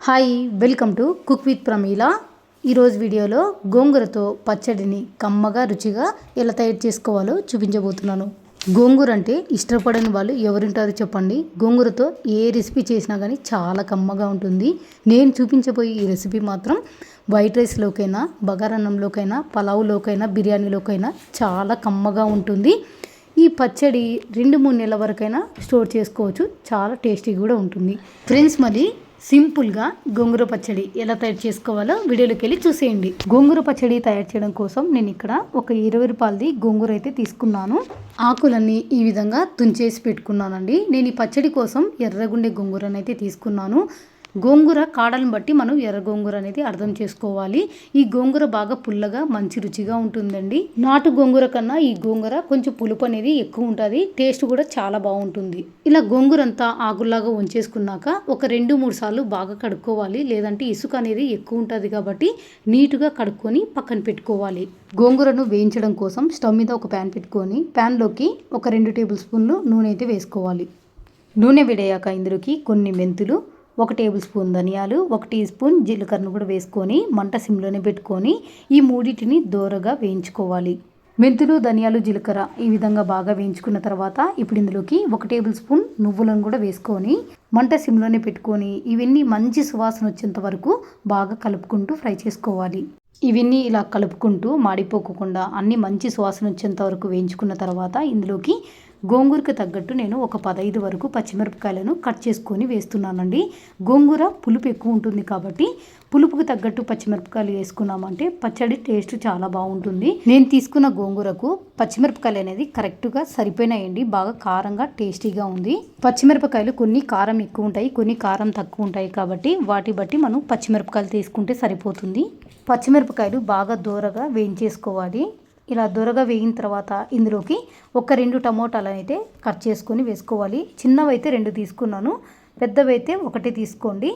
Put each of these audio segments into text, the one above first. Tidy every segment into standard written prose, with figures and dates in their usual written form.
Hi, welcome to cook with Pramila. ఈరోజు వీడియోలో గోంగూరతో పచ్చడిని కమ్మగా రుచిగా ఎలా తయారు చేసుకోవాలో చూపించబోతున్నాను. గోంగూర అంటే ఇష్టపడని వాళ్ళు ఎవరుంటారో చెప్పండి. గోంగూరతో ఏ రెసిపీ చేసినా కానీ చాలా కమ్మగా ఉంటుంది. నేను చూపించబోయే ఈ రెసిపీ మాత్రం వైట్ రైస్లోకైనా, బగారన్నంలోకైనా, పలావులోకైనా, బిర్యానీలోకైనా చాలా కమ్మగా ఉంటుంది. ఈ పచ్చడి 2-3 నెలల వరకైనా స్టోర్ చేసుకోవచ్చు. చాలా టేస్టీగా కూడా ఉంటుంది. ఫ్రెండ్స్, మరి సింపుల్గా గోంగూర పచ్చడి ఎలా తయారు చేసుకోవాలో వీడియోలోకి వెళ్ళి చూసేయండి. గోంగూర పచ్చడి తయారు చేయడం కోసం నేను ఇక్కడ ఒక 20 రూపాయలది గోంగూర అయితే తీసుకున్నాను. ఆకులన్నీ ఈ విధంగా తుంచేసి పెట్టుకున్నానండి. నేను ఈ పచ్చడి కోసం ఎర్రగుండే గోంగూరని అయితే తీసుకున్నాను. గోంగూర కాడలను బట్టి మనం ఎర్ర గోంగూర అనేది అర్థం చేసుకోవాలి. ఈ గోంగూర బాగా పుల్లగా మంచి రుచిగా ఉంటుందండి. నాటు గోంగూర కన్నా ఈ గోంగూర కొంచెం పులుపు అనేది ఎక్కువ ఉంటుంది. టేస్ట్ కూడా చాలా బాగుంటుంది. ఇలా గోంగూర అంతా ఆకుల్లాగా ఉంచేసుకున్నాక ఒక 2-3 సార్లు బాగా కడుక్కోవాలి. లేదంటే ఇసుక అనేది ఎక్కువ ఉంటుంది కాబట్టి నీట్గా కడుక్కొని పక్కన పెట్టుకోవాలి. గోంగూరను వేయించడం కోసం స్టవ్ మీద ఒక ప్యాన్ పెట్టుకొని ప్యాన్లోకి ఒక 2 టేబుల్ స్పూన్లు నూనె అయితే వేసుకోవాలి. నూనె వేడయ్యాక ఇందులోకి కొన్ని మెంతులు, 1 టేబుల్ స్పూన్ ధనియాలు, 1 టీ స్పూన్ జీలకర్రను కూడా వేసుకొని మంట సిమ్లోనే పెట్టుకొని ఈ మూడింటిని దోరగా వేయించుకోవాలి. మెంతులు, ధనియాలు, జీలకర్ర ఈ విధంగా బాగా వేయించుకున్న తర్వాత ఇప్పుడు ఇందులోకి 1 టేబుల్ స్పూన్ నువ్వులను కూడా వేసుకొని మంట సిమ్లోనే పెట్టుకొని ఇవన్నీ మంచి సువాసన వచ్చేంత వరకు బాగా కలుపుకుంటూ ఫ్రై చేసుకోవాలి. ఇవన్నీ ఇలా కలుపుకుంటూ మాడిపోకుండా అన్నీ మంచి సువాసన వచ్చేంత వరకు వేయించుకున్న తర్వాత ఇందులోకి గోంగూరకు తగ్గట్టు నేను ఒక 15 వరకు పచ్చిమిరపకాయలను కట్ చేసుకొని వేస్తున్నానండి. గోంగూర పులుపు ఎక్కువ ఉంటుంది కాబట్టి పులుపుకు తగ్గట్టు పచ్చిమిరపకాయలు వేసుకున్నామంటే పచ్చడి టేస్ట్ చాలా బాగుంటుంది. నేను తీసుకున్న గోంగూరకు పచ్చిమిరపకాయలు అనేది కరెక్ట్గా సరిపోయినాయండి. బాగా కారంగా టేస్టీగా ఉంది. పచ్చిమిరపకాయలు కొన్ని కారం ఎక్కువ ఉంటాయి, కొన్ని కారం తక్కువ ఉంటాయి కాబట్టి వాటి బట్టి మనం పచ్చిమిరపకాయలు తీసుకుంటే సరిపోతుంది. పచ్చిమిరపకాయలు బాగా దోరగా వేయించేసుకోవాలి. ఇలా దొరగా వేగిన తర్వాత ఇందులోకి ఒక 2 టమోటాలు అయితే కట్ చేసుకొని వేసుకోవాలి. చిన్నవైతే 2 తీసుకున్నాను, పెద్దవైతే 1 తీసుకోండి.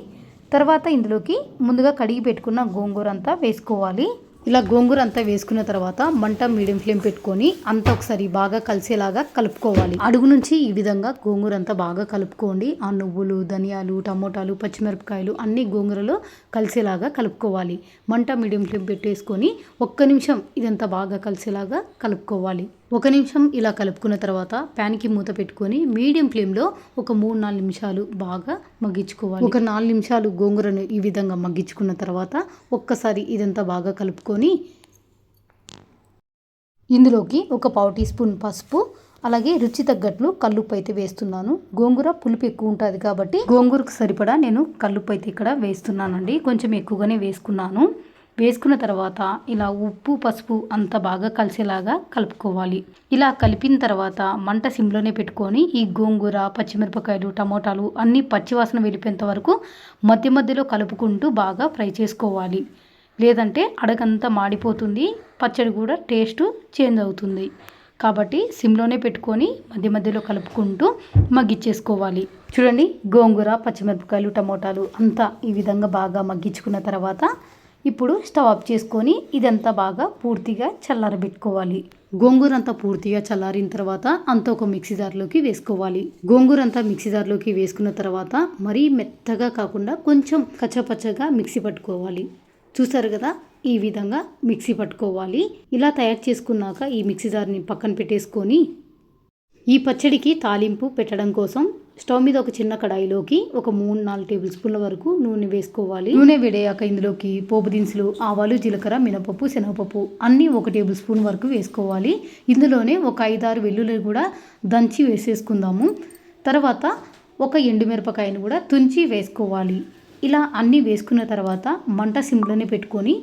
తర్వాత ఇందులోకి ముందుగా కడిగి పెట్టుకున్న గోంగూర అంతా వేసుకోవాలి. ఇలా గోంగూర అంతా వేసుకున్న తర్వాత మంట మీడియం ఫ్లేమ్ పెట్టుకొని అంతా ఒకసారి బాగా కలిసేలాగా కలుపుకోవాలి. అడుగు నుంచి ఈ విధంగా గోంగూర అంతా బాగా కలుపుకోండి. ఆ నువ్వులు, ధనియాలు, టమోటాలు, పచ్చిమిరపకాయలు అన్ని గోంగూరలో కలిసేలాగా కలుపుకోవాలి. మంట మీడియం ఫ్లేమ్ పెట్టేసుకొని 1 నిమిషం ఇదంతా బాగా కలిసేలాగా కలుపుకోవాలి. 1 నిమిషం ఇలా కలుపుకున్న తర్వాత ప్యాన్కి మూత పెట్టుకొని మీడియం ఫ్లేమ్లో ఒక 3-4 నిమిషాలు బాగా మగ్గించుకోవాలి. ఒక 4 నిమిషాలు గోంగూరను ఈ విధంగా మగ్గించుకున్న తర్వాత ఒక్కసారి ఇదంతా బాగా కలుపుకొని ఇందులోకి ఒక 1/4 టీ స్పూన్ పసుపు, అలాగే రుచి తగ్గట్లు కల్లుప్పు అయితే వేస్తున్నాను. గోంగూర పులుపు ఎక్కువ ఉంటుంది కాబట్టి గోంగూరకు సరిపడా నేను కల్లుప్పు అయితే ఇక్కడ వేస్తున్నానండి. కొంచెం ఎక్కువగానే వేసుకున్నాను. వేసుకున్న తర్వాత ఇలా ఉప్పు, పసుపు అంత బాగా కలిసేలాగా కలుపుకోవాలి. ఇలా కలిపిన తర్వాత మంట సిమ్లోనే పెట్టుకొని ఈ గోంగూర, పచ్చిమిరపకాయలు, టమోటాలు అన్నీ పచ్చివాసన వెళ్ళిపోయేంత వరకు మధ్య మధ్యలో కలుపుకుంటూ బాగా ఫ్రై చేసుకోవాలి. లేదంటే అడగంతా మాడిపోతుంది, పచ్చడి కూడా టేస్ట్ చేంజ్ అవుతుంది. కాబట్టి సిమ్లోనే పెట్టుకొని మధ్య మధ్యలో కలుపుకుంటూ మగ్గిచ్చేసుకోవాలి. చూడండి, గోంగూర, పచ్చిమిరపకాయలు, టమోటాలు అంతా ఈ విధంగా బాగా మగ్గించుకున్న తర్వాత ఇప్పుడు స్టవ్ ఆఫ్ చేసుకొని ఇదంతా బాగా పూర్తిగా చల్లారబెట్టుకోవాలి. గోంగూర అంతా పూర్తిగా చల్లారిన తర్వాత అంతా ఒక మిక్సీ జార్లోకి వేసుకోవాలి. గోంగూర అంతా మిక్సీ జార్లోకి వేసుకున్న తర్వాత మరీ మెత్తగా కాకుండా కొంచెం కచ్చపచ్చగా మిక్సీ పట్టుకోవాలి. చూసారు కదా, ఈ విధంగా మిక్సీ పట్టుకోవాలి. ఇలా తయారు చేసుకున్నాక ఈ మిక్సీ జార్ని పక్కన పెట్టేసుకొని ఈ పచ్చడికి తాలింపు పెట్టడం కోసం స్టవ్ మీద ఒక చిన్న కడాయిలోకి ఒక 3-4 టేబుల్ స్పూన్ల వరకు నూనె వేసుకోవాలి. నూనె వేడయ్యాక ఇందులోకి పోపు దినుసులు, ఆవాలు, జీలకర్ర, మినపప్పు, శనగపప్పు అన్నీ 1 టేబుల్ స్పూన్ వరకు వేసుకోవాలి. ఇందులోనే ఒక 5-6 వెల్లుల్లి కూడా దంచి వేసేసుకుందాము. తర్వాత ఒక ఎండుమిరపకాయను కూడా తుంచి వేసుకోవాలి. ఇలా అన్నీ వేసుకున్న తర్వాత మంట సిమ్లోనే పెట్టుకొని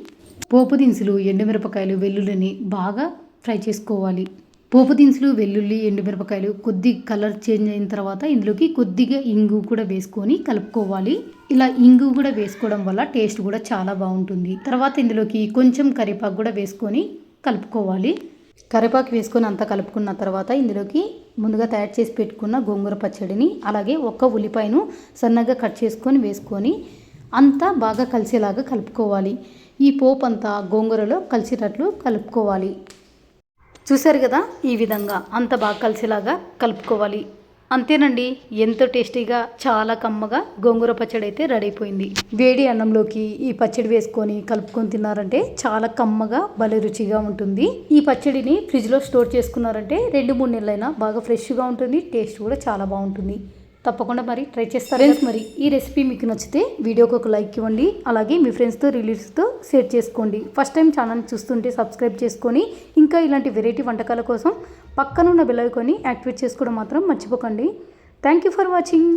పోపు దినుసులు, ఎండుమిరపకాయలు, వెల్లుల్లిని బాగా ఫ్రై చేసుకోవాలి. పోపు దినుసులు, వెల్లుల్లి, ఎండుమిరపకాయలు కొద్ది కలర్ చేంజ్ అయిన తర్వాత ఇందులోకి కొద్దిగా ఇంగు కూడా వేసుకొని కలుపుకోవాలి. ఇలా ఇంగు కూడా వేసుకోవడం వల్ల టేస్ట్ కూడా చాలా బాగుంటుంది. తర్వాత ఇందులోకి కొంచెం కరివేపాకు కూడా వేసుకొని కలుపుకోవాలి. కరివేపాకు వేసుకొని అంతా కలుపుకున్న తర్వాత ఇందులోకి ముందుగా తయారు చేసి పెట్టుకున్న గోంగూర పచ్చడిని, అలాగే 1 ఉల్లిపాయను సన్నగా కట్ చేసుకొని వేసుకొని అంతా బాగా కలిసేలాగా కలుపుకోవాలి. ఈ పోపు అంతా గోంగూరలో కలిసేటట్లు కలుపుకోవాలి. చూసారు కదా, ఈ విధంగా అంత బాగా కలిసేలాగా కలుపుకోవాలి. అంతేనండి, ఎంతో టేస్టీగా చాలా కమ్మగా గోంగూర పచ్చడి అయితే రెడీ అయిపోయింది. వేడి అన్నంలోకి ఈ పచ్చడి వేసుకొని కలుపుకొని తిన్నారంటే చాలా కమ్మగా భలే రుచిగా ఉంటుంది. ఈ పచ్చడిని ఫ్రిడ్జ్లో స్టోర్ చేసుకున్నారంటే 2-3 నెలలైనా బాగా ఫ్రెష్గా ఉంటుంది. టేస్ట్ కూడా చాలా బాగుంటుంది. తప్పకుండా మరి ట్రై చేస్తారు ఫ్రెండ్స్. మరి ఈ రెసిపీ మీకు నచ్చితే వీడియోకి ఒక లైక్ ఇవ్వండి. అలాగే మీ ఫ్రెండ్స్తో రిలేటివ్స్తో షేర్ చేసుకోండి. ఫస్ట్ టైం ఛానల్ చూస్తుంటే సబ్స్క్రైబ్ చేసుకొని ఇంకా ఇలాంటి వెరైటీ వంటకాల కోసం పక్కనున్న బెల్ ఐకాన్ని యాక్టివేట్ చేసుకోవడం మాత్రం మర్చిపోకండి. Thank you for watching.